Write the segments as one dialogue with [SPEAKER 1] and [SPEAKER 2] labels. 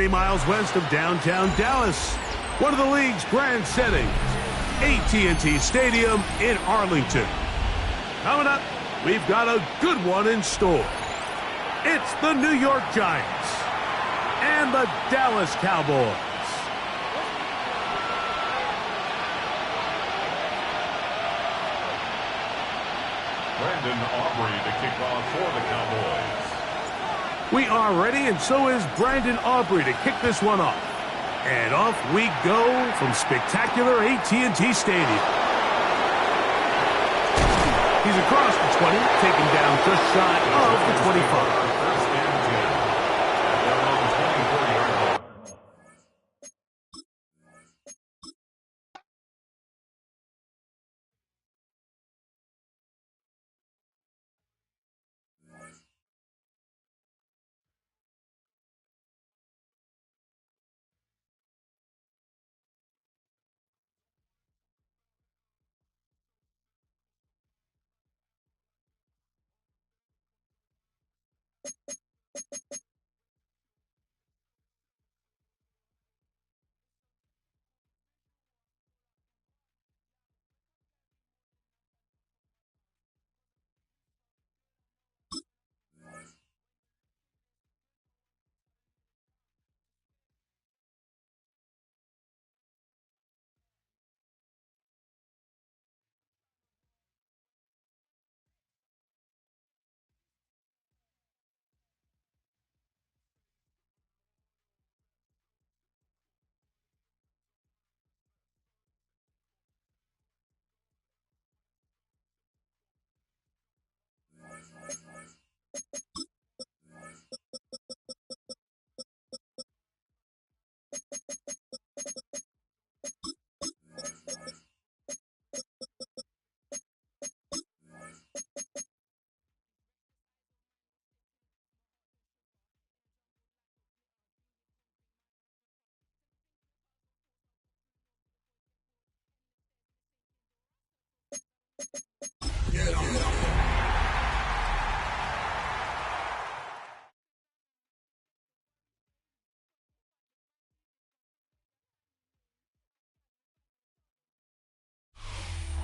[SPEAKER 1] miles west of downtown Dallas, one of the league's grand settings, AT&T Stadium in Arlington. Coming up, we've got a good one in store. It's the New York Giants and the Dallas Cowboys.
[SPEAKER 2] Brandon Aubrey to kick off for the Cowboys.
[SPEAKER 1] We are ready, and so is Brandon Aubrey to kick this one off. And off we go from spectacular AT&T Stadium. He's across the 20, taken down just shy of the 25.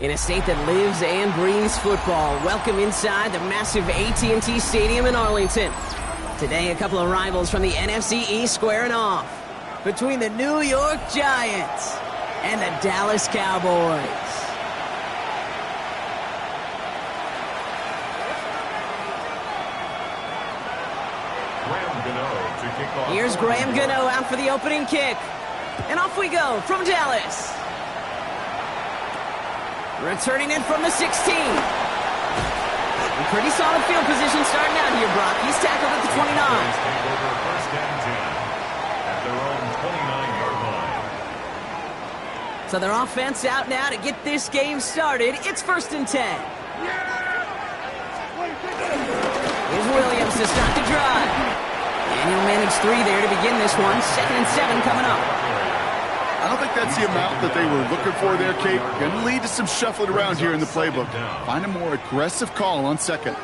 [SPEAKER 3] In a state that lives and breathes football, welcome inside the massive AT&T Stadium in Arlington. Today, a couple of rivals from the NFC East squaring off between the New York Giants and the Dallas Cowboys. Here's Graham Gano out for the opening kick. And off we go from Dallas. Returning in from the 16. Pretty solid field position starting out here, Brock. He's tackled at the 29.
[SPEAKER 2] First and 10 at their own 29-yard line.
[SPEAKER 3] So their offense out now to get this game started. It's 1st and 10. Here's Williams to start the drive. And he'll manage 3 there to begin this one. 2nd and 7 coming up.
[SPEAKER 4] I don't think that's the amount that they were looking for there, Kate. Going to lead to some shuffling around here in the playbook. Find a more aggressive call on 2nd.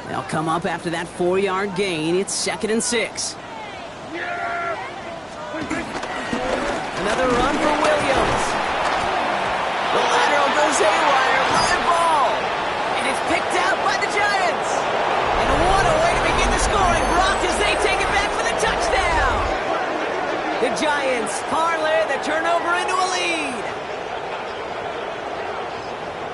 [SPEAKER 3] They'll come up after that 4-yard gain. It's 2nd and 6. Another run for Williams. The lateral goes haywire. Live ball. And it's picked out by the Giants. And what a way to begin the scoring, Brock, as they take it back for the touchdown. The Giants parlay the turnover into a lead.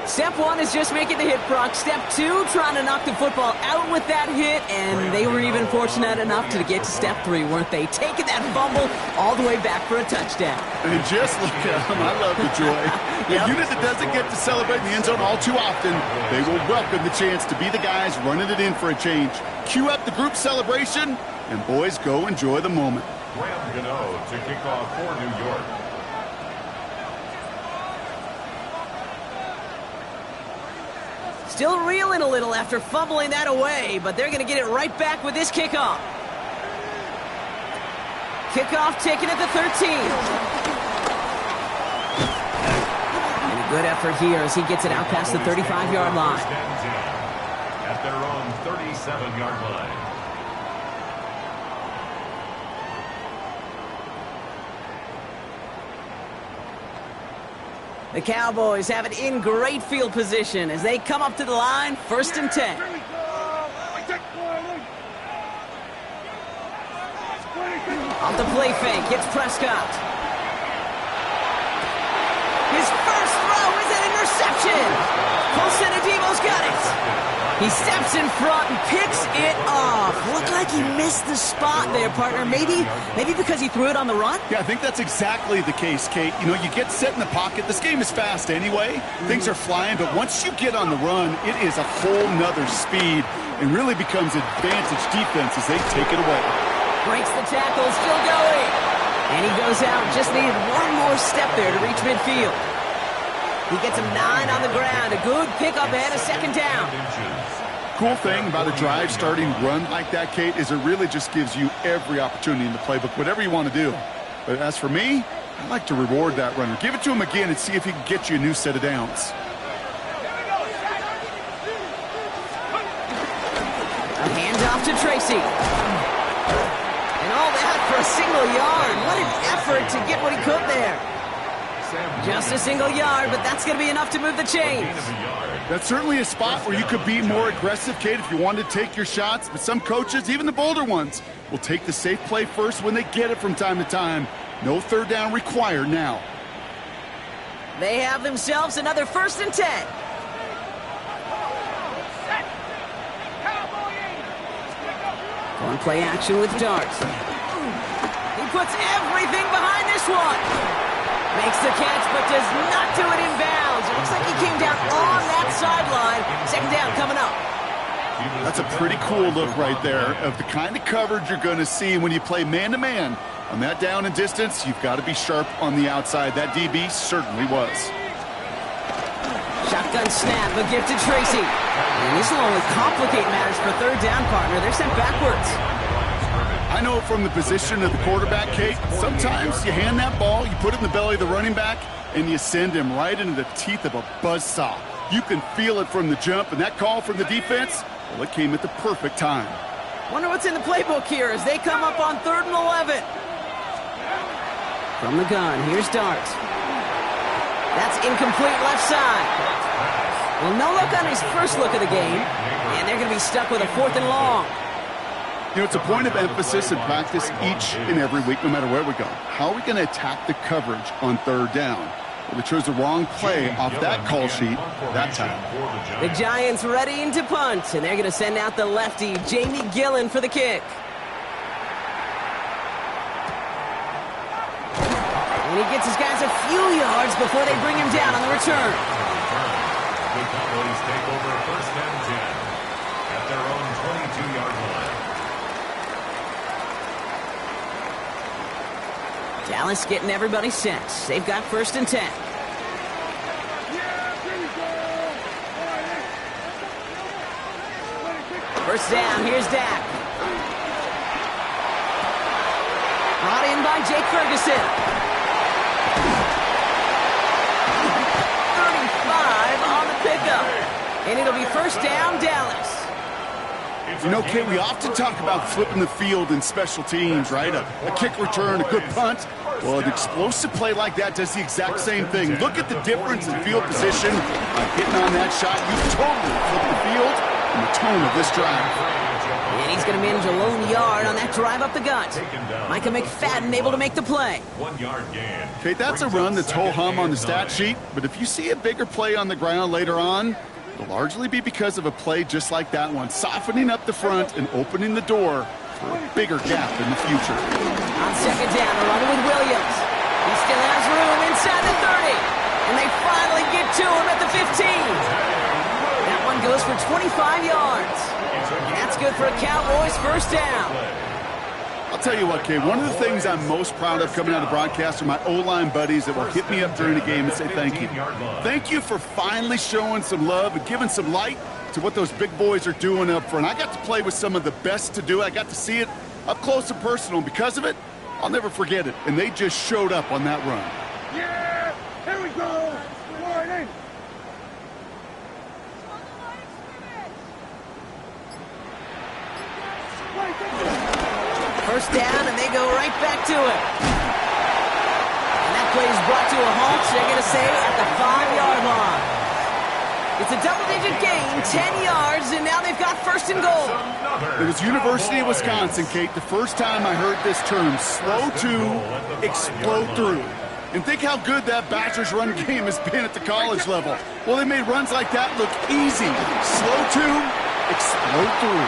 [SPEAKER 3] Step 1 is just making the hit, Brock. Step 2, trying to knock the football out with that hit, and they were even fortunate enough to get to step 3, weren't they? Taking that fumble all the way back for a touchdown.
[SPEAKER 4] And just look at them. I love the joy. A unit that doesn't get to celebrate in the end zone all too often, they will welcome the chance to be the guys running it in for a change. Cue up the group celebration, and boys, go enjoy the moment.
[SPEAKER 2] Graham Gano to kick off for New York.
[SPEAKER 3] Still reeling a little after fumbling that away, but they're going to get it right back with this kickoff. Kickoff taken at the 13. And a good effort here as he gets it out past the 35-yard line.
[SPEAKER 2] At their own 37-yard line.
[SPEAKER 3] The Cowboys have it in great field position as they come up to the line, 1st and 10. Off the play fake, hits Prescott. His first throw is an interception. Colsenadivo's got it. He steps in front and picks it off. Looked like he missed the spot there, partner. Maybe because he threw it on the run?
[SPEAKER 4] Yeah, I think that's exactly the case, Kate. You know, you get set in the pocket. This game is fast anyway. Things are flying, but once you get on the run, it is a whole nother speed and really becomes advantage defense as they take it away.
[SPEAKER 3] Breaks the tackle, still going. And he goes out, just needed one more step there to reach midfield. He gets him 9 on the ground. A good pickup ahead of 2nd down.
[SPEAKER 4] Cool thing about a drive starting run like that, Kate, is it really just gives you every opportunity in the playbook, whatever you want to do. But as for me, I like to reward that runner. Give it to him again and see if he can get you a new set of downs.
[SPEAKER 3] A handoff to Tracy. And all that for a single yard. What an effort to get what he could there. Just a single yard, but that's going to be enough to move the chains.
[SPEAKER 4] That's certainly a spot where you could be more aggressive, Kate, if you wanted to take your shots. But some coaches, even the bolder ones, will take the safe play first when they get it from time to time. No 3rd down required now.
[SPEAKER 3] They have themselves another 1st and 10. On play action with Darts. He puts everything behind this one. Makes the catch, but does not do it in bounds. It looks like he came down on that sideline. 2nd down coming up.
[SPEAKER 4] That's a pretty cool look right there of the kind of coverage you're going to see when you play man-to-man. On that down and distance, you've got to be sharp on the outside. That DB certainly was.
[SPEAKER 3] Shotgun snap, a gift to Tracy. And this will only complicate matters for 3rd down, partner. They're sent backwards.
[SPEAKER 4] I know from the position of the quarterback, Kate, sometimes you hand that ball, you put it in the belly of the running back, and you send him right into the teeth of a buzzsaw. You can feel it from the jump, and that call from the defense, well, it came at the perfect time.
[SPEAKER 3] Wonder what's in the playbook here as they come up on 3rd and 11. From the gun, here's Darts. That's incomplete left side. Well, no luck on his first look of the game, and they're going to be stuck with a 4th and long.
[SPEAKER 4] You know, it's a point of emphasis in practice each and every week, no matter where we go. How are we going to attack the coverage on 3rd down? Well, they chose the wrong play off that call sheet that time.
[SPEAKER 3] The Giants readying to punt, and they're going to send out the lefty, Jamie Gillen, for the kick. And he gets his guys a few yards before they bring him down on the return.
[SPEAKER 2] The Cowboys take over 1st and 10 at their own 22-yard line.
[SPEAKER 3] Dallas getting everybody set. They've got 1st and 10. First down, here's Dak. Brought in by Jake Ferguson. 35 on the pickup. And it'll be 1st down, Dallas.
[SPEAKER 4] You know, Kate, we often talk about flipping the field in special teams, right? A kick return, a good punt. Well, an explosive play like that does the exact same thing. Look at the difference in field position. By hitting on that shot, you totally flip the field and the tone of this drive.
[SPEAKER 3] And he's going to manage a lone yard on that drive up the gut. Micah McFadden able to make the play.
[SPEAKER 2] 1-yard gain.
[SPEAKER 4] Kate, that's a run that's ho-hum on the stat sheet, but if you see a bigger play on the ground later on, it'll largely be because of a play just like that one, softening up the front and opening the door for a bigger gap in the future.
[SPEAKER 3] On 2nd down, they're running with Williams. He still has room inside the 30. And they finally get to him at the 15. That one goes for 25 yards. And that's good for a Cowboys 1st down.
[SPEAKER 4] I'll tell you what, Kay, one of the things I'm most proud of coming out of broadcast are my O-line buddies that will hit me up during the game and say thank you. Thank you for finally showing some love and giving some light to what those big boys are doing up front. I got to play with some of the best to do it. I got to see it up close and personal, and because of it, I'll never forget it. And they just showed up on that run.
[SPEAKER 1] Yeah! Here we go! Warning!
[SPEAKER 3] First down, and they go right back to it. And that play is brought to a halt, so they're going to say at the 5-yard line. It's a double-digit gain, 10 yards, and now they've got first and goal.
[SPEAKER 4] It was University of Wisconsin, Kate, the first time I heard this term, slow to explode through. And think how good that Badgers run game has been at the college level. Well, they made runs like that look easy. Slow to explode through.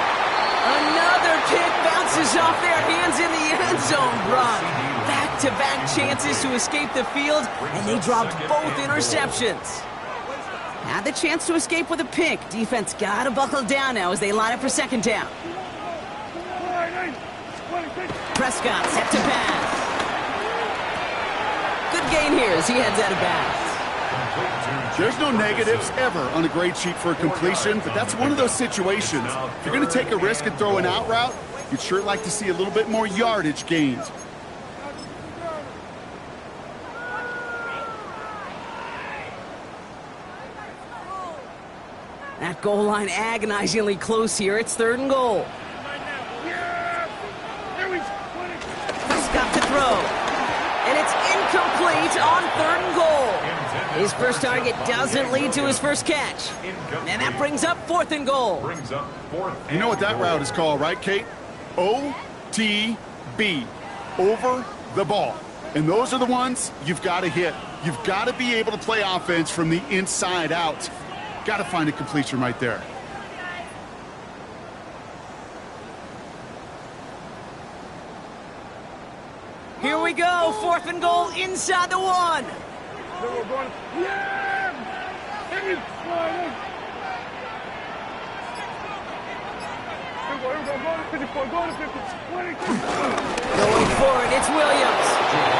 [SPEAKER 3] Another kick bounces off their hands in the end zone, Brock. Back-to-back chances to escape the field, and they dropped both interceptions. Had the chance to escape with a pick. Defense got to buckle down now as they line up for second down. Prescott set to pass. Good gain here as he heads out of bounds.
[SPEAKER 4] There's no negatives ever on a grade sheet for a completion, but that's one of those situations. If you're going to take a risk and throw an out route, you'd sure like to see a little bit more yardage gained.
[SPEAKER 3] That goal line agonizingly close here. It's third and goal. Prescott to throw. And it's incomplete on third and goal. His first target doesn't lead to his first catch. And that brings up fourth and goal.
[SPEAKER 4] You know what that route is called, right, Kate? OTB. Over the ball. And those are the ones you've got to hit. You've got to be able to play offense from the inside out. Got to find a completion right there.
[SPEAKER 3] Here we go. Fourth and goal inside the one. Going for it, it's Williams.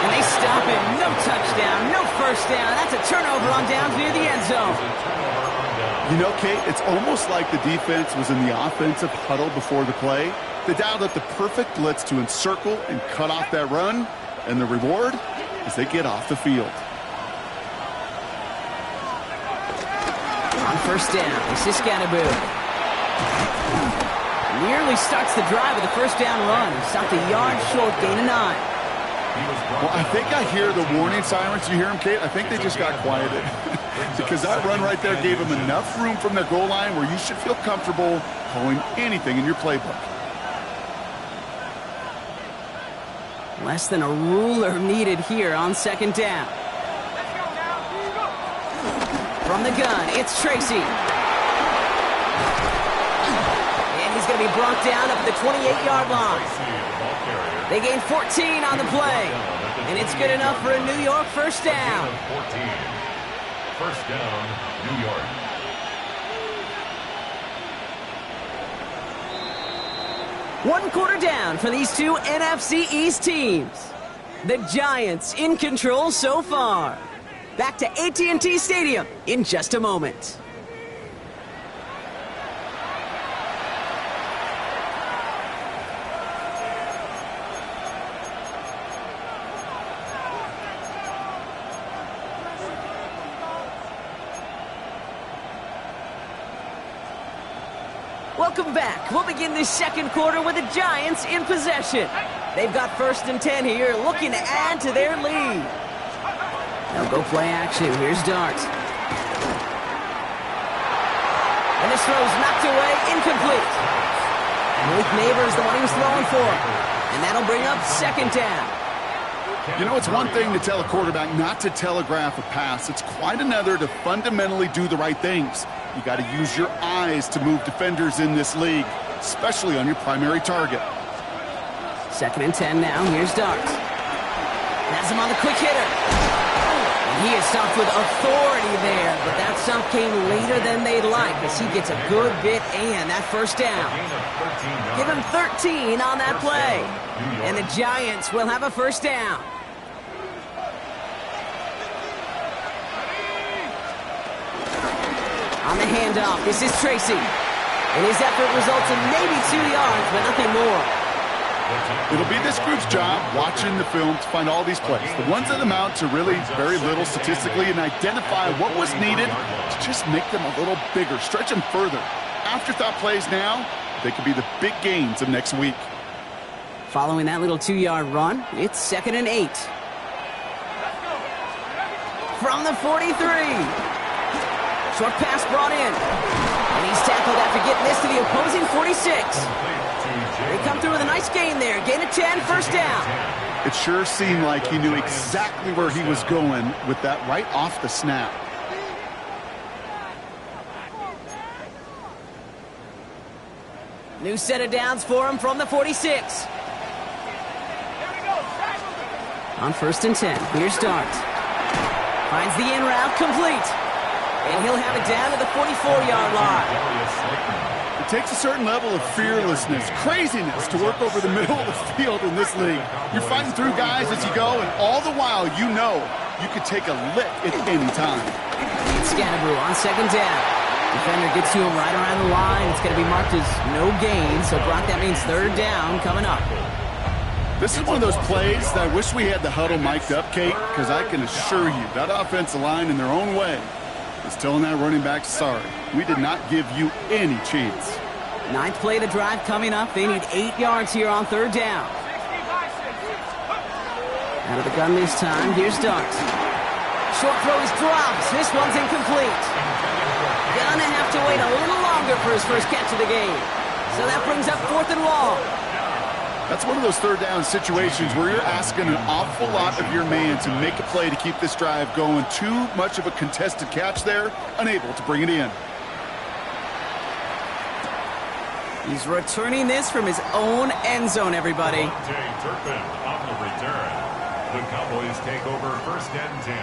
[SPEAKER 3] And they stop him. No touchdown, no first down. That's a turnover on downs near the end zone.
[SPEAKER 4] You know, Kate, it's almost like the defense was in the offensive huddle before the play. They dialed up the perfect blitz to encircle and cut off that run. And the reward is they get off the field.
[SPEAKER 3] On first down, this is Scatterboo. Nearly starts the drive with a first down run. Stopped a yard short, gain of 9.
[SPEAKER 4] Well, I think I hear the warning sirens. You hear them, Kate? I think they just got quieted. Because that run right there gave them enough room from their goal line where you should feel comfortable calling anything in your playbook.
[SPEAKER 3] Less than a ruler needed here on second down. From the gun, it's Tracy. And he's going to be brought down up at the 28-yard line. They gain 14 on the play. And it's good enough for a New York first down.
[SPEAKER 2] First down, New York.
[SPEAKER 3] One quarter down for these two NFC East teams. The Giants in control so far. Back to AT&T Stadium in just a moment. Welcome back. We'll begin this second quarter with the Giants in possession. They've got first and 10 here, looking to add to their lead. They'll go play action. Here's Dart. And this throw's knocked away, incomplete. Malik Neighbors, the one he was throwing for. And that'll bring up second down.
[SPEAKER 4] You know, it's one thing to tell a quarterback not to telegraph a pass. It's quite another to fundamentally do the right things. You got to use your eyes to move defenders in this league, especially on your primary target.
[SPEAKER 3] Second and 10 now. Here's Dart. Has him on the quick hitter. He is stopped with authority there, but that stop came later than they'd like as he gets a good bit and that first down. Give him 13 on that play. And the Giants will have a first down. On the handoff, this is Tracy. And his effort results in maybe 2 yards, but nothing more.
[SPEAKER 4] It'll be this group's job watching the film to find all these plays. The ones that amount to really very little statistically and identify what was needed to just make them a little bigger, stretch them further. Afterthought plays now, they could be the big gains of next week.
[SPEAKER 3] Following that little 2-yard run, it's 2nd and 8. From the 43. Short pass brought in. And he's tackled after getting this to the opposing 46. They come through with a nice gain there. Gain of 10, first down.
[SPEAKER 4] It sure seemed like he knew exactly where he was going with that right off the snap.
[SPEAKER 3] New set of downs for him from the 46. On 1st and 10, here's Dart. Finds the in route complete. And he'll have it down to the 44-yard line.
[SPEAKER 4] It takes a certain level of fearlessness, craziness to work over the middle of the field in this league. You're fighting through guys as you go, and all the while you know you could take a lick at any time.
[SPEAKER 3] It's Scannabrew on 2nd down. Defender gets to him right around the line. It's going to be marked as no gain, so Brock, that means 3rd down coming up.
[SPEAKER 4] This is one of those plays that I wish we had the huddle mic'd up, Kate, because I can assure you that offensive line in their own way is telling that running back, sorry, we did not give you any chance.
[SPEAKER 3] 9th play of the drive coming up. They need 8 yards here on 3rd down. Out of the gun this time. Here's Dart. Short throw is dropped. This one's incomplete. Gonna have to wait a little longer for his first catch of the game. So that brings up 4th and long.
[SPEAKER 4] That's one of those 3rd down situations where you're asking an awful lot of your man to make a play to keep this drive going. Too much of a contested catch there, unable to bring it in.
[SPEAKER 3] He's returning this from his own end zone, everybody.
[SPEAKER 2] Turpin on the return. The Cowboys take over 1st and 10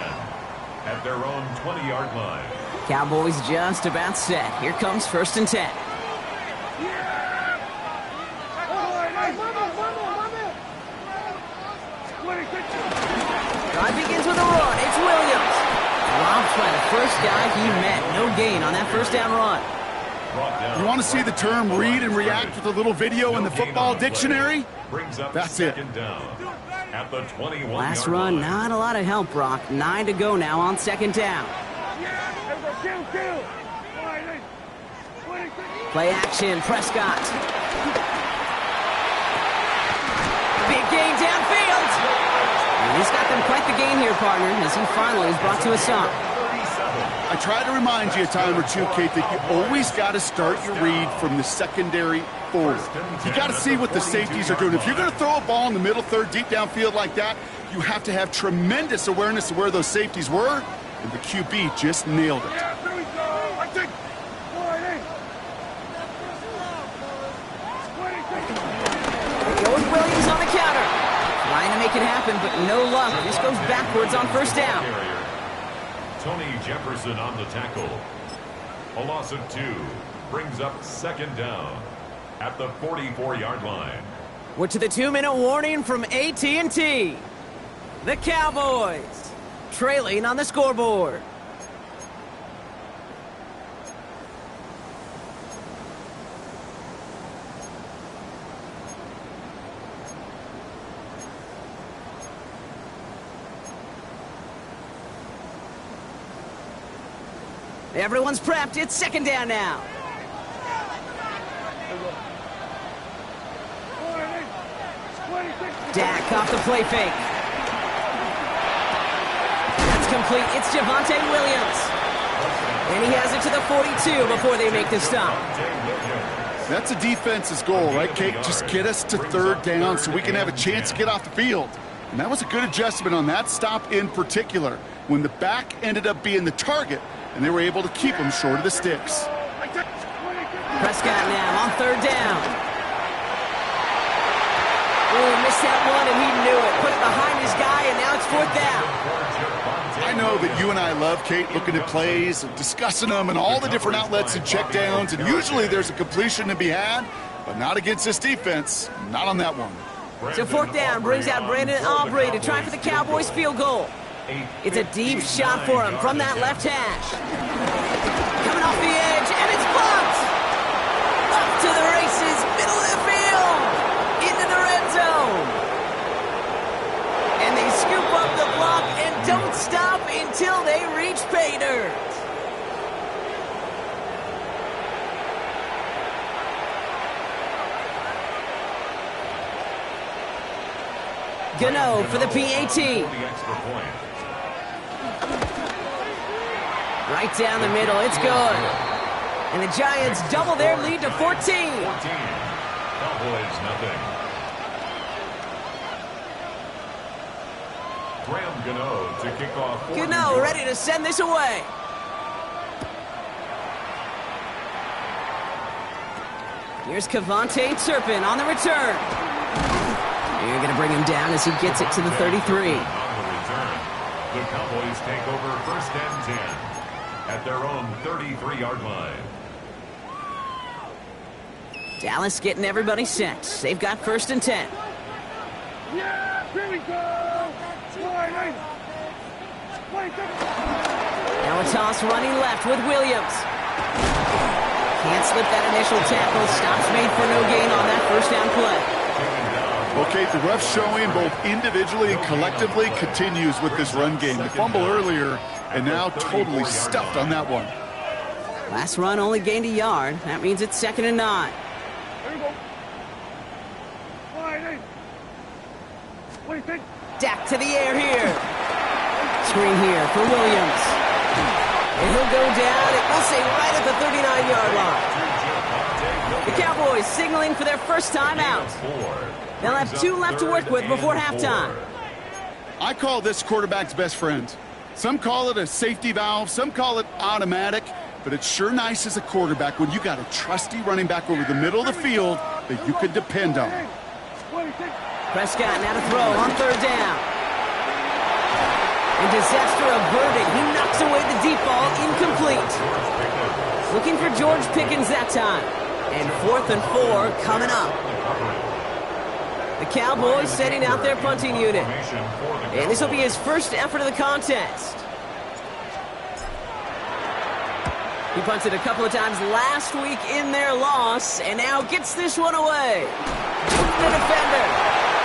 [SPEAKER 2] at their own 20-yard line.
[SPEAKER 3] Cowboys just about set. Here comes 1st and 10. Drive begins with a run. It's Williams. Robbed by the first guy he met. No gain on that 1st down run.
[SPEAKER 4] You want to see the term read and react with a little video in the football dictionary? That's it.
[SPEAKER 2] At the 21-yard
[SPEAKER 3] Last run,
[SPEAKER 2] line.
[SPEAKER 3] not a lot of help, Brock. 9 to go now on 2nd down. Play action, Prescott. Big gain downfield. And he's got them quite the gain here, partner, as he finally is brought to a stop.
[SPEAKER 4] I try to remind you a time or two, Kate, that you always got to start your read from the secondary forward. You got to see what the safeties are doing. If you're going to throw a ball in the middle third, deep downfield like that, you have to have tremendous awareness of where those safeties were, and the QB just nailed it.
[SPEAKER 3] Going Williams on the counter. Trying to make it happen, but no luck. This goes backwards on 1st down.
[SPEAKER 2] Tony Jefferson on the tackle. A loss of 2 brings up 2nd down at the 44-yard line.
[SPEAKER 3] We're to the 2-minute warning from AT&T. The Cowboys trailing on the scoreboard. Everyone's prepped. It's 2nd down now. Dak off the play fake. That's complete. It's Javonte Williams. And he has it to the 42 before they make the stop.
[SPEAKER 4] That's a defense's goal, right, Kate? Just get us to 3rd down so we can have a chance to get off the field. And that was a good adjustment on that stop in particular, when the back ended up being the target, and they were able to keep him short of the sticks.
[SPEAKER 3] Prescott now on 3rd down. Oh, missed that one, and he knew it. Put it behind his guy, and now it's 4th down.
[SPEAKER 4] I know know that you and I love, Kate, looking at plays and discussing them and all the different outlets and checkdowns, and usually there's a completion to be had, but not against this defense, not on that one.
[SPEAKER 3] So fourth down brings out Brandon Aubrey to try for the Cowboys field goal. It's a deep shot for him from that left hash. Coming off the edge, and it's blocked! Up to the races, middle of the field, into the red zone. And they scoop up the block and don't stop until they reach pay dirt. Gano for the PAT. Right down the middle, it's good. And the Giants double their lead to 14.
[SPEAKER 2] Cowboys nothing. Graham Gano to kick off.
[SPEAKER 3] Gano ready to send this away. Here's Kavontae Turpin on the return. You're going to bring him down as he gets it to the 33.
[SPEAKER 2] On the return, the Cowboys take over first and 10 at their own 33-yard line.
[SPEAKER 3] Dallas getting everybody set. They've got first and 10.
[SPEAKER 5] Yeah, here we go!
[SPEAKER 3] Now a toss running left with Williams. Can't slip that initial tackle. Stops made for no gain on that first down play.
[SPEAKER 4] Okay, the rough showing both individually and collectively continues with this run game. The fumble earlier, and now totally stuffed on that one.
[SPEAKER 3] Last run only gained a yard. That means it's 2nd and 9. Dak to the air here. Screen here for Williams. And he'll go down, and we'll say right at the 39-yard line. The Cowboys signaling for their first time out. They'll have 2 left to work with before halftime.
[SPEAKER 4] I call this quarterback's best friend. Some call it a safety valve, some call it automatic, but it's sure nice as a quarterback when you got a trusty running back over the middle of the field that you can depend on.
[SPEAKER 3] Prescott now to throw on 3rd down. And disaster averted. He knocks away the deep ball, incomplete. Looking for George Pickens that time. And 4th and 4 coming up. The Cowboys setting out their punting unit. And this will be his first effort of the contest. He punted a couple of times last week in their loss, and now gets this one away. The defender.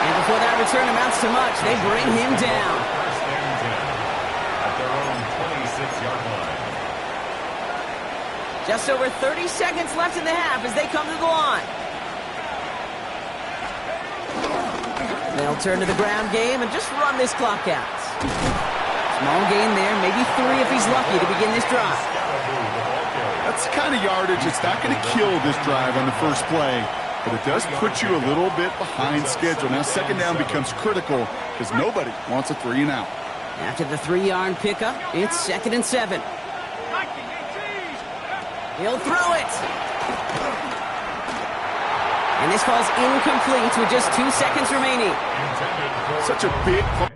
[SPEAKER 3] And before that return amounts to much, they bring him down.
[SPEAKER 2] First and 10 at their own 26-yard line.
[SPEAKER 3] Just over 30 seconds left in the half as they come to the line. They'll turn to the ground game and just run this clock out. Small gain there, maybe 3 if he's lucky to begin this drive.
[SPEAKER 4] That's the kind of yardage that's not going to kill this drive on the first play, but it does put you a little bit behind schedule. Now 2nd down becomes critical because nobody wants a 3 and out.
[SPEAKER 3] After the 3-yard pickup, it's 2nd and 7. He'll throw it. And this falls incomplete with just 2 seconds remaining.
[SPEAKER 4] Such a big play.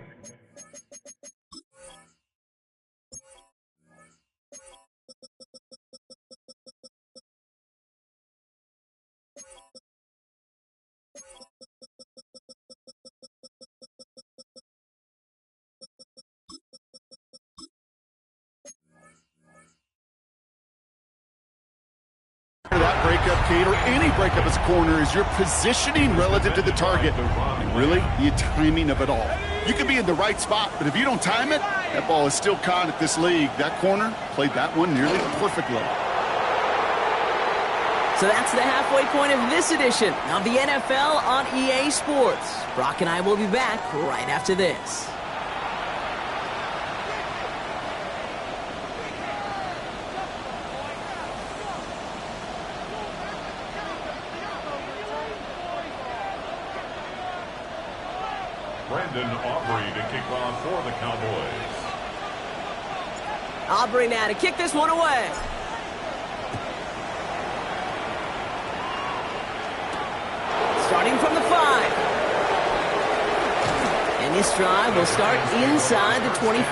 [SPEAKER 4] That breakup, Kate, or any breakup as a corner is your positioning relative to the target. And really, the timing of it all. You can be in the right spot, but if you don't time it, that ball is still caught at this league. That corner played that one nearly perfectly.
[SPEAKER 3] So that's the halfway point of this edition of the NFL on EA Sports. Brock and I will be back right after this.
[SPEAKER 2] Brandon Aubrey to kick off for the Cowboys.
[SPEAKER 3] Aubrey now to kick this one away. Starting from the 5. And this drive will start inside the 25.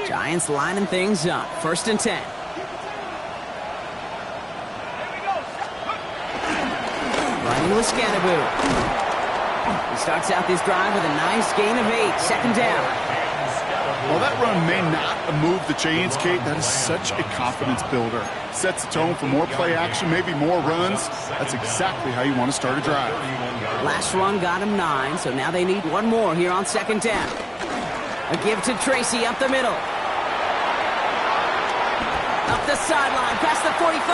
[SPEAKER 3] Giants lining things up. 1st and 10. Running with Scannaboo. He starts out this drive with a nice gain of 8. 2nd down.
[SPEAKER 4] Well, that run may not move the chains, Kate. That is such a confidence builder. Sets the tone for more play action, maybe more runs. That's exactly how you want to start a drive.
[SPEAKER 3] Last run got him 9, so now they need one more here on 2nd down. A give to Tracy up the middle. Up the sideline, past the 45.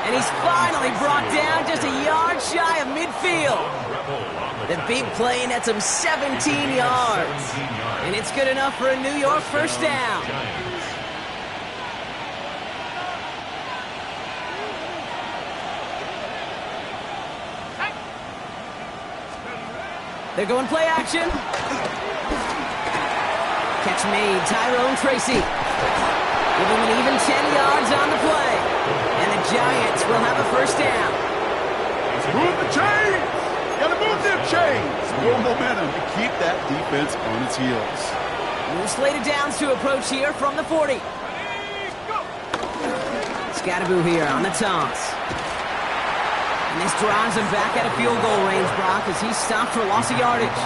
[SPEAKER 3] And he's finally brought down just a yard shy of midfield. The big play nets him 17 yards. And it's good enough for a New York 1st down. They're going play action. Catch made, Tyrone Tracy. Give him an even 10 yards on the play. And the Giants will have a 1st down.
[SPEAKER 4] Move the chains! Gotta move them chains! More momentum to keep that defense on its heels.
[SPEAKER 3] New slated downs to approach here from the 40. Scattaboo here on the toss. And this drives him back at a field goal range, Brock, as he's stopped for loss of yardage.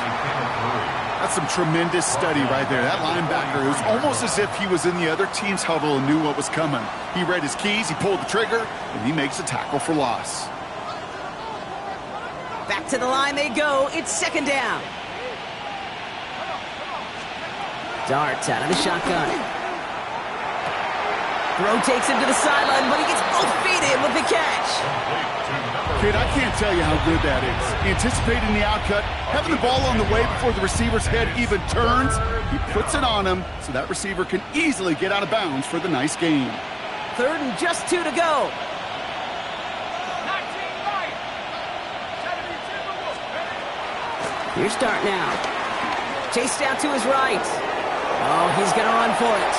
[SPEAKER 4] That's some tremendous study right there. That linebacker, it was almost as if he was in the other team's huddle and knew what was coming. He read his keys, he pulled the trigger, and he makes a tackle for loss.
[SPEAKER 3] Back to the line they go. It's 2nd down. Darts out of the shotgun. Throw takes him to the sideline, but he gets both feet in with the catch.
[SPEAKER 4] Kid, I can't tell you how good that is. Anticipating the outcut, having the ball on the way before the receiver's head even turns. He puts it on him so that receiver can easily get out of bounds for the nice gain.
[SPEAKER 3] 3rd and just 2 to go. Here's start now. Chased out to his right. Oh, he's going to run for it.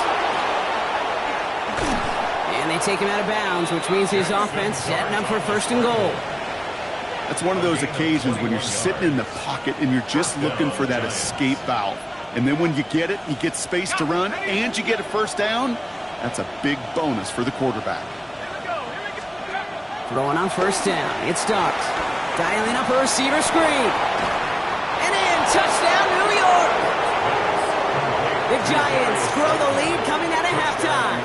[SPEAKER 3] And they take him out of bounds, which means his offense setting up for 1st and goal.
[SPEAKER 4] That's one of those occasions when you're sitting in the pocket and you're just looking for that escape valve. And then when you get it, you get space to run, and you get a 1st down, that's a big bonus for the quarterback.
[SPEAKER 3] Throwing on 1st down. It starts. Dialing up a receiver screen. And in, touchdown, New York! The Giants grow the lead coming out of halftime.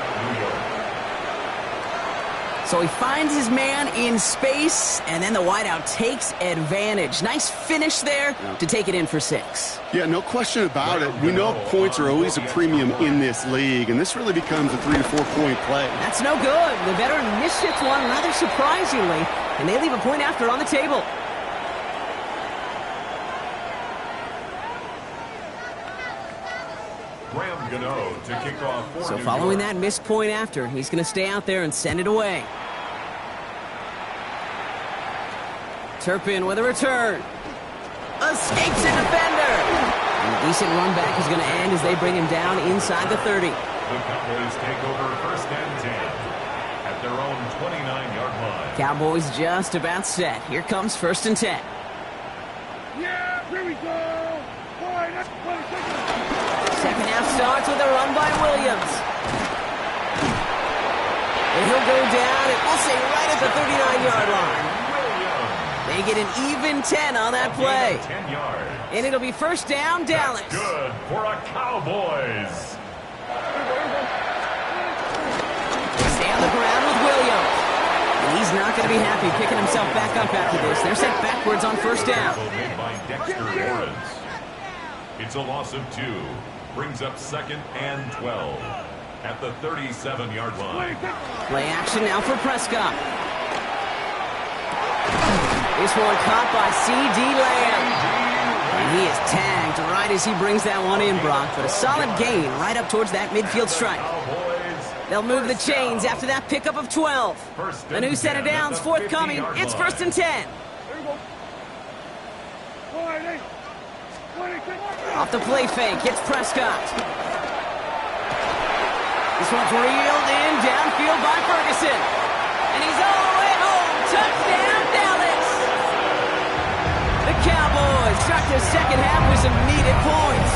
[SPEAKER 3] So he finds his man in space, and then the wideout takes advantage. Nice finish there to take it in for 6.
[SPEAKER 4] Yeah, no question about it. We know points are always a premium in this league, and this really becomes a 3 to 4 point play.
[SPEAKER 3] That's no good. The veteran misshits one rather surprisingly, and they leave a point after on the table.
[SPEAKER 2] To kick off
[SPEAKER 3] so following that missed point after, he's going to stay out there and send it away. Turpin with a return. Escapes a defender. And a decent run back is going to end as they bring him down inside the 30.
[SPEAKER 2] The Cowboys take over 1st and 10 at their own 29-yard line.
[SPEAKER 3] Cowboys just about set. Here comes 1st and 10.
[SPEAKER 5] Yeah, here we go. Boy, that's 20 seconds.
[SPEAKER 3] Second half starts with a run by Williams. And he'll go down, and we'll say right at the 39-yard line. They get an even 10 on that play.
[SPEAKER 2] 10 yards.
[SPEAKER 3] And it'll be 1st down, Dallas.
[SPEAKER 2] That's good for a Cowboys.
[SPEAKER 3] They stay on the ground with Williams. And he's not going to be happy picking himself back up after this. They're sent backwards on 1st down.
[SPEAKER 2] Made by Dexter Lawrence. It's a loss of 2. Brings up 2nd and 12 at the 37-yard line.
[SPEAKER 3] Play action now for Prescott. This one caught by C.D. Lamb. And he is tagged right as he brings that one in, Brock. But a solid gain right up towards that midfield stripe. They'll move the chains after that pickup of 12. A new set of downs forthcoming. It's 1st and 10. Off the play fake, it's Prescott. This one's reeled in downfield by Ferguson. And he's all the way home. Touchdown, Dallas! The Cowboys start their second half with some needed points.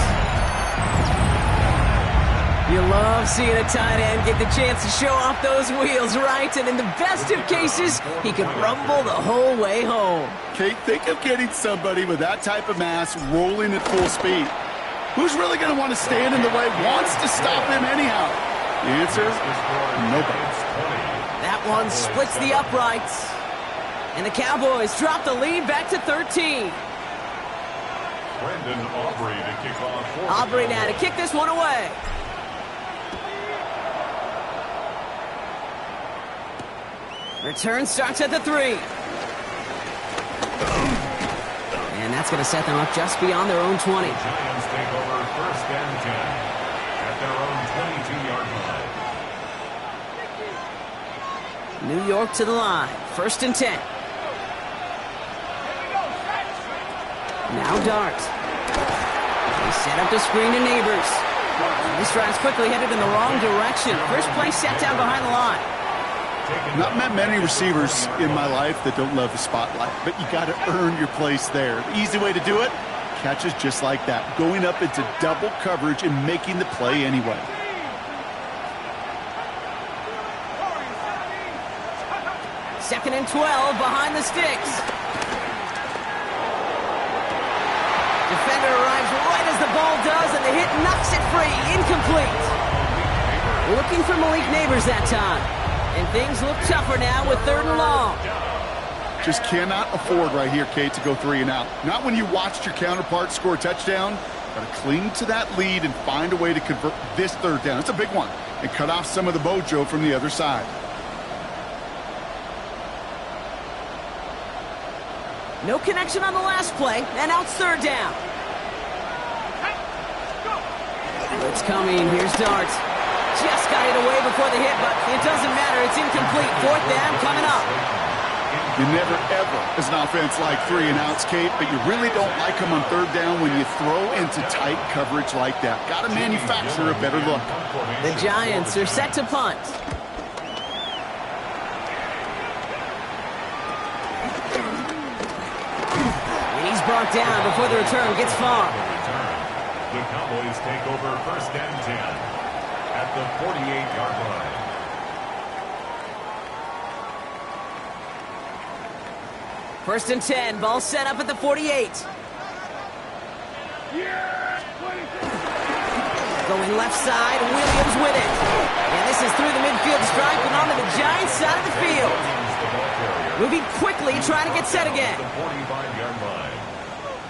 [SPEAKER 3] You love seeing a tight end get the chance to show off those wheels, right? And in the best of cases, he can rumble the whole way home.
[SPEAKER 4] Kate, think of getting somebody with that type of mass rolling at full speed. Who's really going to want to stand in the way, wants to stop him anyhow? The answer is nobody.
[SPEAKER 3] That one splits the uprights. And the Cowboys drop the lead back to 13.
[SPEAKER 2] Brendan Aubrey to kick off.
[SPEAKER 3] Aubrey now to kick this one away. Return starts at the 3. And that's going to set them up just beyond their own 20.
[SPEAKER 2] Giants take over first and 10 at their own 22-yard line.
[SPEAKER 3] New York to the line. First and 10. Now Dart. They set up the screen to Neighbors. This drive's quickly headed in the wrong direction. First play set down behind the line.
[SPEAKER 4] Not met many receivers in my life that don't love the spotlight, but you got to earn your place there. The easy way to do it, catches just like that, going up into double coverage and making the play anyway.
[SPEAKER 3] Second and 12 behind the sticks. Defender arrives right as the ball does, and the hit knocks it free. Incomplete. Looking for Malik Neighbors that time. And things look tougher now with 3rd and long.
[SPEAKER 4] Just cannot afford right here, Kate, to go 3 and out. Not when you watched your counterpart score a touchdown. Got to cling to that lead and find a way to convert this 3rd down. It's a big one. And cut off some of the mojo from the other side.
[SPEAKER 3] No connection on the last play, and now it's 3rd down. It's coming. Here's Dart. Just got it away before the hit, but it doesn't matter. It's incomplete. 4th down coming up.
[SPEAKER 4] You never, ever, as an offense, like 3 and outs, Kate, but you really don't like them on 3rd down when you throw into tight coverage like that. Got to manufacture a better look.
[SPEAKER 3] The Giants are set to punt. And he's brought down before the return gets far.
[SPEAKER 2] The Cowboys take over first and 10 at the 48-yard line.
[SPEAKER 3] First and 10, ball set up at the 48. Going left side, Williams with it. And this is through the midfield stripe and onto the Giants side of the field. Moving quickly, trying to get set again.
[SPEAKER 2] The 45-yard line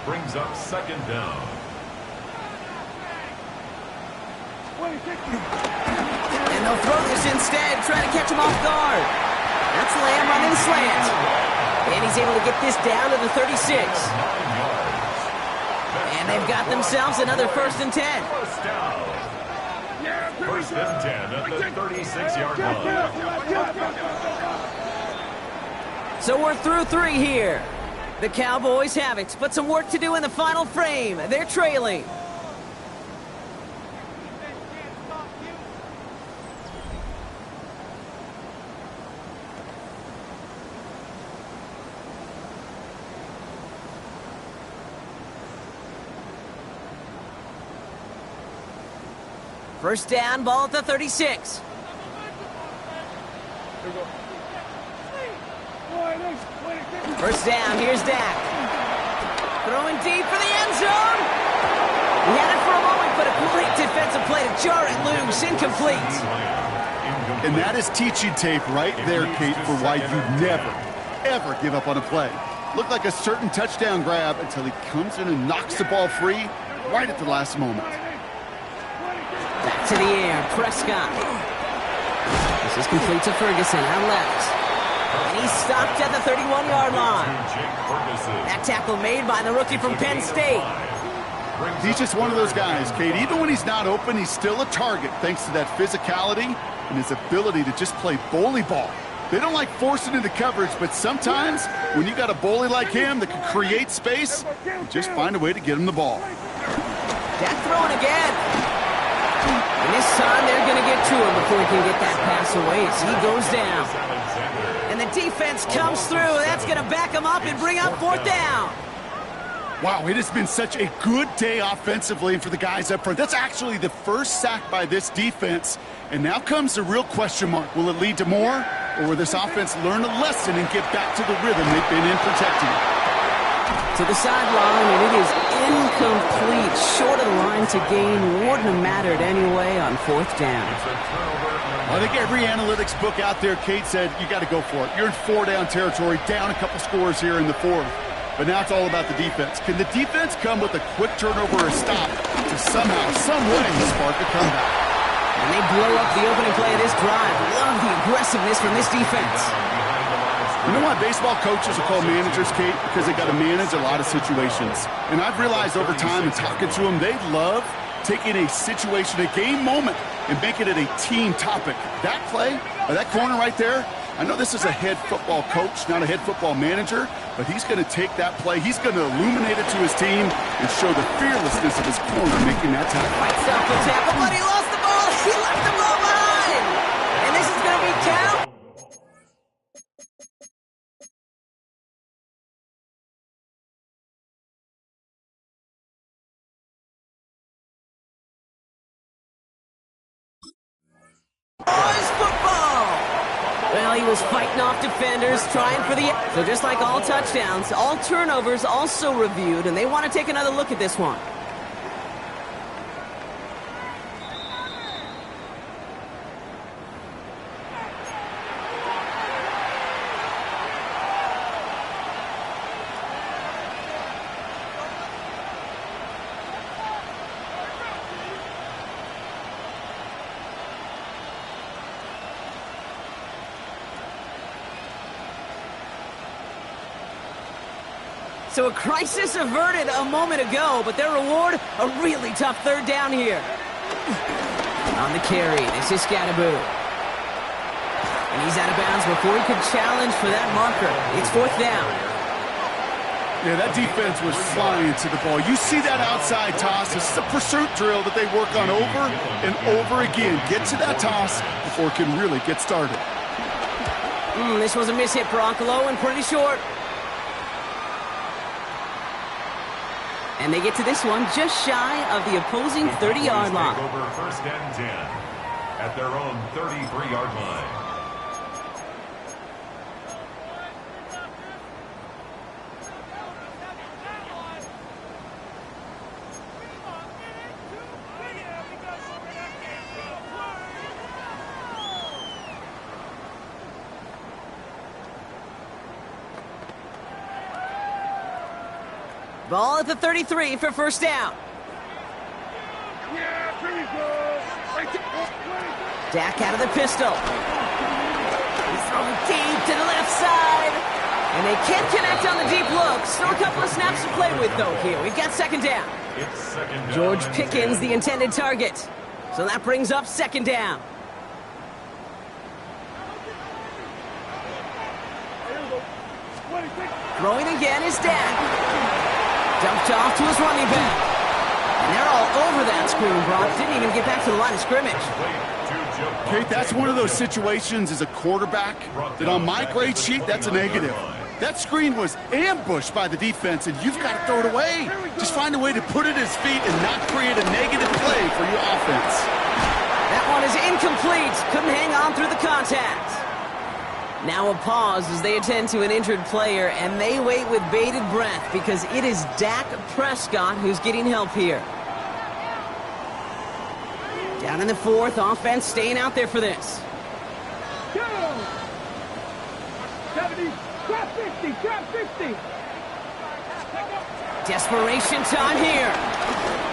[SPEAKER 2] brings up 2nd down.
[SPEAKER 3] And they'll throw this instead, trying to catch him off guard. That's Lamb running slant. And he's able to get this down to the 36. And they've got themselves another first and 10.
[SPEAKER 2] First down. First and 10 at the 36-yard line.
[SPEAKER 3] So we're through 3 here. The Cowboys have it, but some work to do in the final frame. They're trailing. First down, ball at the 36. First down, here's Dak. Throwing deep for the end zone. He had it for a moment, but a great defensive play to jar it loose. Incomplete.
[SPEAKER 4] And that is teaching tape right there, Kate, for why you never, ever give up on a play. Looked like a certain touchdown grab until he comes in and knocks the ball free right at the last moment.
[SPEAKER 3] Back to the air, Prescott. This is complete to Ferguson, out left. And he's stopped at the 31-yard line. That tackle made by the rookie from Penn State.
[SPEAKER 4] He's just one of those guys, Kate. Even when he's not open, he's still a target thanks to that physicality and his ability to just play bully ball. They don't like forcing into coverage, but sometimes when you got a bully like him that can create space, you just find a way to get him the ball.
[SPEAKER 3] Dak throwing again. And this time they're going to get to him before he can get that pass away as he goes down. And the defense comes through. That's going to back him up and bring up 4th down.
[SPEAKER 4] Wow, it has been such a good day offensively for the guys up front. That's actually the first sack by this defense. And now comes the real question mark. Will it lead to more? Or will this offense learn a lesson and get back to the rhythm they've been in protecting?
[SPEAKER 3] To the sideline, and it is incomplete. Short of the line to gain. Wouldn't have mattered anyway on 4th down.
[SPEAKER 4] I think every analytics book out there, Kate, said you got to go for it. You're in 4-down territory, down a couple scores here in the 4th. But now it's all about the defense. Can the defense come with a quick turnover or a stop to somehow, some way, spark a comeback?
[SPEAKER 3] And they blow up the opening play of this drive. Love the aggressiveness from this defense.
[SPEAKER 4] You know why baseball coaches are called managers, Kate? Because they got to manage a lot of situations. And I've realized over time in talking to them, they love taking a situation, a game moment, and making it a team topic. That play, or that corner right there, I know this is a head football coach, not a head football manager, but he's going to take that play. He's going to illuminate it to his team and show the fearlessness of his corner making that tackle.
[SPEAKER 3] Fights up the tackle, but he lost the ball. He left the ball behind. And this is going to be count. Boys football. Well, he was fighting off defenders, trying for the... So just like all touchdowns, all turnovers also reviewed, and they want to take another look at this one. So a crisis averted a moment ago, but their reward, a really tough 3rd down here. On the carry, this is Scattaboo. And he's out of bounds before he could challenge for that marker. It's 4th down.
[SPEAKER 4] Yeah, that defense was flying to the ball. You see that outside toss. This is a pursuit drill that they work on over and over again. Get to that toss before it can really get started.
[SPEAKER 3] This was a mishit for Onkalo and pretty short. And they get to this one just shy of the opposing 30-yard line.
[SPEAKER 2] Take over 1st and 10 at their own 33-yard line.
[SPEAKER 3] Ball at the 33 for 1st down.
[SPEAKER 5] Yeah, here we go.
[SPEAKER 3] Dak out of the pistol. He's throwing deep to the left side. And they can't connect on the deep look. Still a couple of snaps to play with, though, here. We've got 2nd down.
[SPEAKER 2] It's 2nd down.
[SPEAKER 3] George Pickens, the intended target. So that brings up 2nd down. Throwing again is Dak. Dumped off to his running back. And they're all over that screen, Brock. Didn't even get back to the line of scrimmage.
[SPEAKER 4] Kate, that's one of those situations as a quarterback that on my grade sheet, that's a negative. That screen was ambushed by the defense, and you've got to throw it away. Just find a way to put it at his feet and not create a negative play for your offense.
[SPEAKER 3] That one is incomplete. Couldn't hang on through the contact. Now a pause as they attend to an injured player, and they wait with bated breath because it is Dak Prescott who's getting help here. Down in the 4th, offense staying out there for this.
[SPEAKER 5] Go! 70, drop 50, drop 50.
[SPEAKER 3] Desperation time here.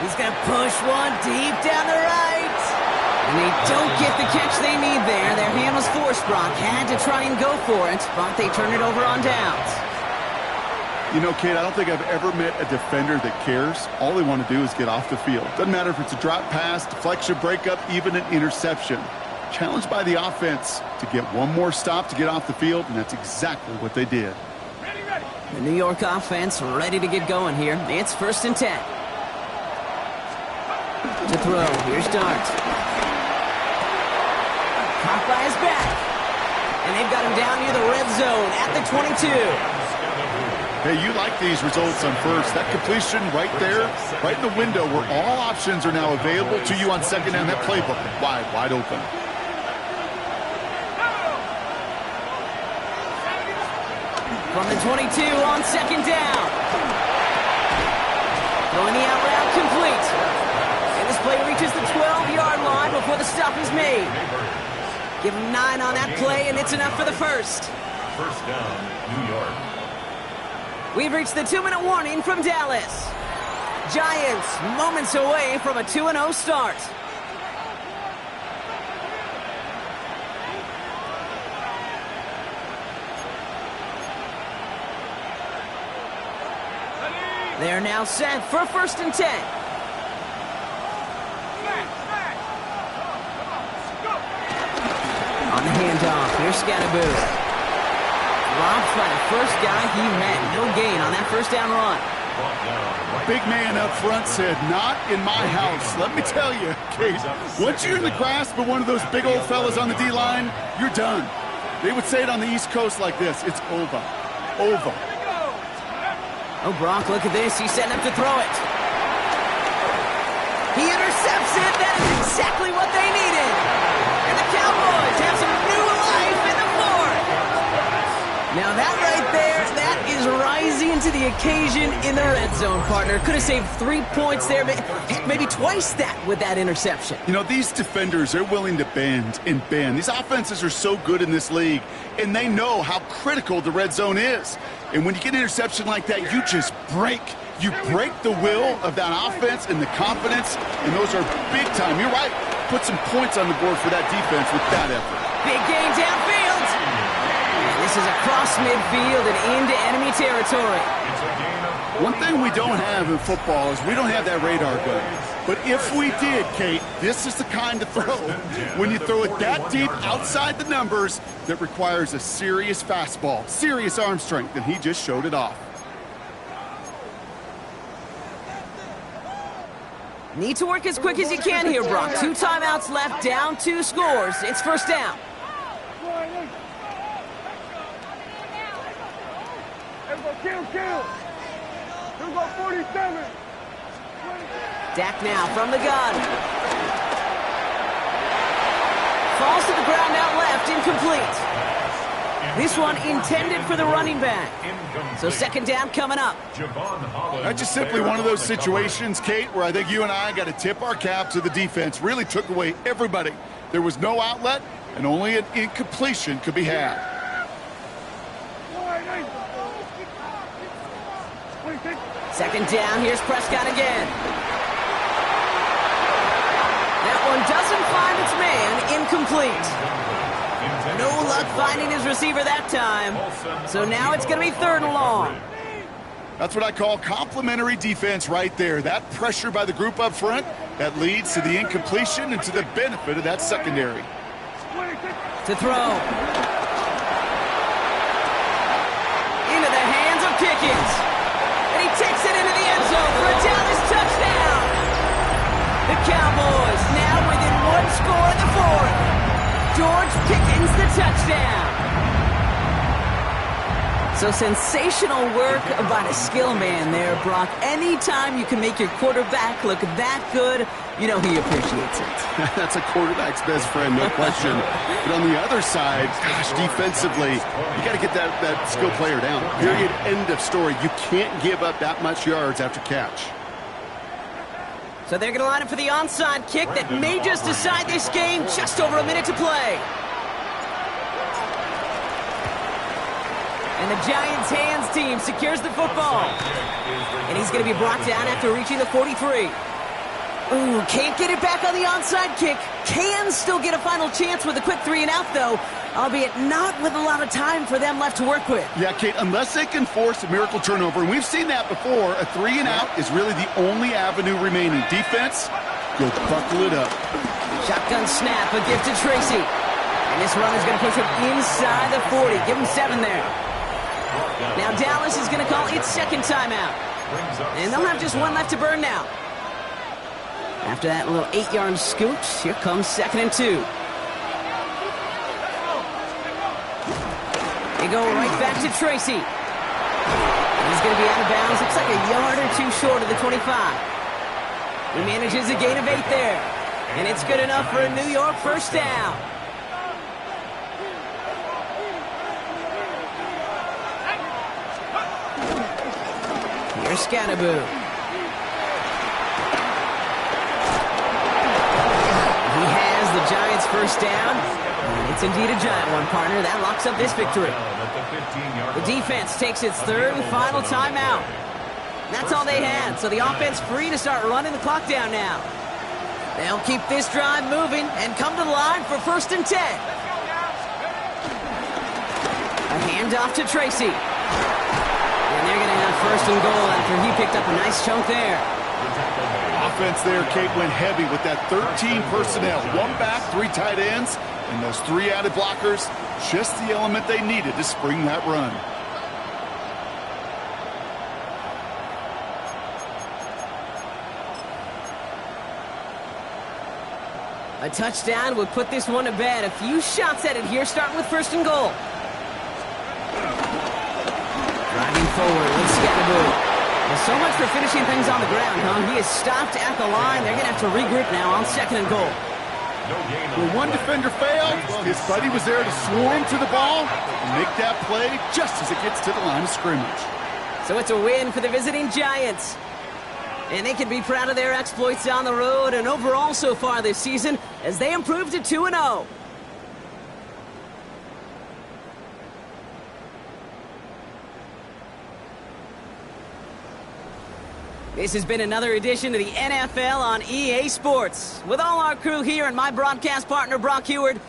[SPEAKER 3] He's going to push one deep down the right. And they don't get the catch they need there. Their hand was forced, Brock. Had to try and go for it, but they turn it over on downs.
[SPEAKER 4] You know, Kate, I don't think I've ever met a defender that cares. All they want to do is get off the field. Doesn't matter if it's a drop pass, deflection, breakup, even an interception. Challenged by the offense to get one more stop to get off the field, and that's exactly what they did.
[SPEAKER 3] The New York offense ready to get going here. It's 1st and 10. To throw, here's Dart. Caught by his back. And they've got him down near the red zone at the 22.
[SPEAKER 4] Hey, you like these results on first. That completion right there, right in the window where all options are now available to you on second down. That playbook wide open.
[SPEAKER 3] From the 22 on second down. Throwing the out route complete. And this play reaches the 12-yard line before the stop is made. Give him 9 on that play, and it's enough for the first.
[SPEAKER 2] First down, New York.
[SPEAKER 3] We've reached the 2-minute warning from Dallas. Giants moments away from a 2-0 start. They're now set for 1st and 10. On the handoff, here's Scatterboo. Robbed by the first guy he met. No gain on that first down run.
[SPEAKER 4] Big man up front said, not in my house. Let me tell you, Kate, once you're in the grasp of one of those big old fellas on the D-line, you're done. They would say it on the East Coast like this. It's over. Over.
[SPEAKER 3] Oh, Brock, look at this. He's setting up to throw it. He intercepts it. That is exactly what they needed. And the Cowboys have some new life in the fourth. Now that right there, that is rising to the occasion in the red zone, partner. Could have saved 3 points there, maybe twice that with that interception.
[SPEAKER 4] You know, these defenders, they're willing to bend and bend. These offenses are so good in this league, and they know how critical the red zone is. And when you get an interception like that, you just break. You break the will of that offense and the confidence, and those are big time. You're right. Put some points on the board for that defense with that effort.
[SPEAKER 3] Big gain downfield. And this is across midfield and into enemy territory.
[SPEAKER 4] One thing we don't have in football is we don't have that radar gun. But if we did, Kate, this is the kind of throw, when you throw it that deep outside the numbers, that requires a serious fastball, serious arm strength, and he just showed it off.
[SPEAKER 3] Need to work as quick as you can here, Brock. 2 timeouts left, down 2 scores. It's first down.
[SPEAKER 5] Kill. Here we go, 47.
[SPEAKER 3] Dak now from the gun. Falls to the ground out left, incomplete. This one intended for the running back. So second down coming up.
[SPEAKER 4] That's just simply one of those situations, Kate, where I think you and I got to tip our cap to the defense. Really took away everybody. There was no outlet, and only an incompletion could be had.
[SPEAKER 3] Second down, here's Prescott again. That one doesn't find its man, incomplete. No luck finding his receiver that time. So now it's going to be 3rd and long.
[SPEAKER 4] That's what I call complimentary defense right there. That pressure by the group up front, that leads to the incompletion and to the benefit of that secondary.
[SPEAKER 3] To throw. Into the hands of Pickens. And he takes it into the end zone for a Dallas touchdown. The Cowboys now within 1 score in the 4th. George Pickens the touchdown. So sensational work by the skill man there, Brock. Anytime you can make your quarterback look that good, you know he appreciates it.
[SPEAKER 4] That's a quarterback's best friend, no question. But on the other side, gosh, defensively, you got to get that skill player down. Period, end of story. You can't give up that much yards after catch.
[SPEAKER 3] So they're going to line up for the onside kick that may just decide this game. Just over a minute to play. And the Giants' hands team secures the football. And he's going to be brought down after reaching the 43. Ooh, can't get it back on the onside kick. Can still get a final chance with a quick 3 and out, though, albeit not with a lot of time for them left to work with.
[SPEAKER 4] Yeah, Kate, unless they can force a miracle turnover, and we've seen that before, a 3 and out is really the only avenue remaining. Defense, go buckle it up.
[SPEAKER 3] Shotgun snap, a gift to Tracy. And this run is going to push him inside the 40. Give him 7 there. Now Dallas is going to call its second timeout. And they'll have just 1 left to burn now. After that little 8-yard scoot, here comes 2nd and 2. They go right back to Tracy. He's going to be out of bounds. Looks like a yard or two short of the 25. He manages a gain of 8 there. And it's good enough for a New York first down. Here's Scatterboo. He has the Giants first down. And it's indeed a giant one, partner. That locks up this victory. The defense takes its third and final timeout. That's all they had, so the offense free to start running the clock down now. They'll keep this drive moving and come to the line for 1st and 10. A handoff to Tracy. And they're going to have 1st and goal after he picked up a nice chunk there.
[SPEAKER 4] Offense there, Kate, went heavy with that 13 personnel. 1 back, 3 tight ends, and those 3 added blockers. Just the element they needed to spring that run.
[SPEAKER 3] A touchdown would put this one to bed. A few shots at it here, starting with 1st and goal. Driving forward with Scatterboo. Well, so much for finishing things on the ground, huh? He is stopped at the line. They're going to have to regroup now on 2nd and goal.
[SPEAKER 4] When one defender failed, his buddy was there to swarm to the ball and make that play just as it gets to the line of scrimmage.
[SPEAKER 3] So it's a win for the visiting Giants. And they can be proud of their exploits down the road and overall so far this season as they improve to 2-0. This has been another edition of the NFL on EA Sports. With all our crew here and my broadcast partner, Brock Heward,